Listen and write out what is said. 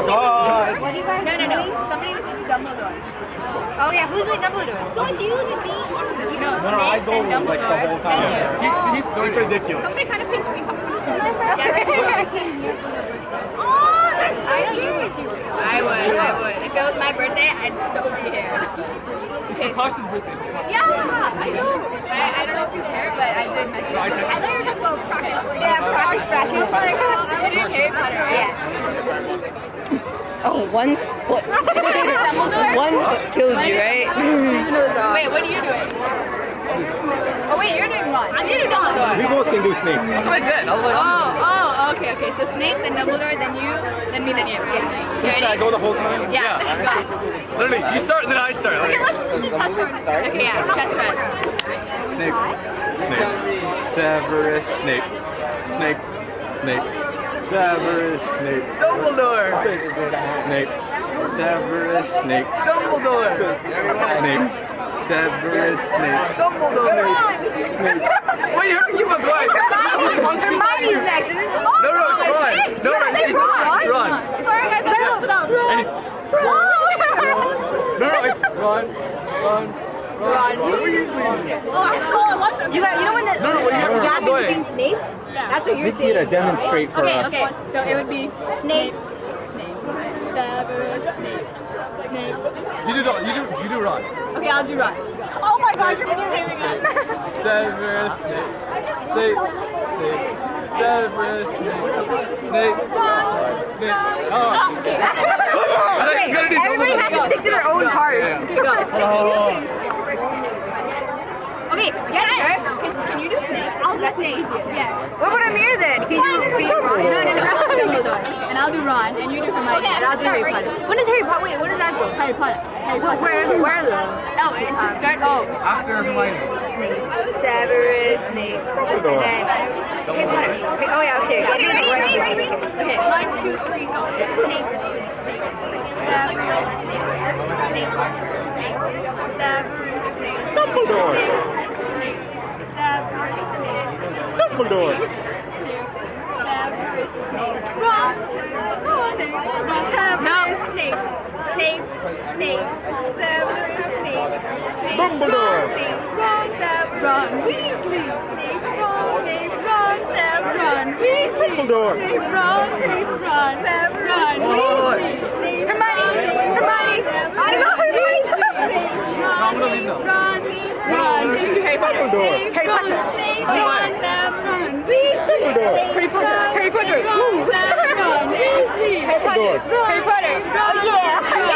God. What do you guys doing? Somebody needs to do Dumbledore. Oh yeah, who's doing Dumbledore? So it's you and me. No, No, I Snape go and Dumbledore. like the whole time. And you. He's ridiculous. Somebody kind of pinch me. I know you would too. I would. If it was my birthday, I'd so be here. Okay. Pasha's birthday. Yeah, I know. I don't know if he's here, but I did message him. I thought you were talking about practice. Yeah, practice brackets. You're doing Harry Potter, right? Yeah. Oh, one foot. One foot kills you, right? Wait, what are you doing? Oh wait, you're doing Ron. I'm doing Dumbledore. We both can do Snape. That's what I said. I was like, Okay. So Snape, then Dumbledore, then you, then me, then you. Yeah. You Should I ready? go the whole time? Yeah. literally, you start, then I start. Like, Okay, yeah. Chest run. Snape. Severus Snape. Severus Snape. Dumbledore. Snape. Severus Snape. Dumbledore. Snape. Severus Snape. Dumbledore. Wait, you have to keep on going. Hermione's next. No, it's Ron. No, it's Ron. Sorry guys, I messed it up. No, it's Ron. Weasley. You know when the No, you have to keep on going. Snape? That's what you're Nikki to demonstrate for us. Okay. So it would be Snape. Severus Snape. You do Ron. Okay, I'll do Ron. Oh my God, you're amazing. Severus Snape. Severus Snape. Oh. Okay. Everybody has to stick to their own part. Okay, go. Okay, yes, sir. Can you do Snape? I'll do Snape. Yes. What about Amir then? Can you be Ron? No. I'll do Dumbledore. And I'll do Ron, and you do Hermione. And I'll do Harry Potter. When does Harry Potter? Wait, when does that go? Harry Potter. Where though? Oh, it's to start. Oh. After Hermione. Severus Snape. Dumbledore. Harry Potter. Oh yeah, okay. Okay, ready? Okay, 1, 2, 3, go. Snape. Dumbledore. Dumbledore. Dumbledore. Ron Weasley. Ron Weasley. Dumbledore. Ron Weasley. Hermione. I don't know Hermione. I'm gonna leave now. Ron. Harry Potter. Dumbledore. Harry Potter. Harry Potter. Woo. Dumbledore. Harry Potter. Oh yeah.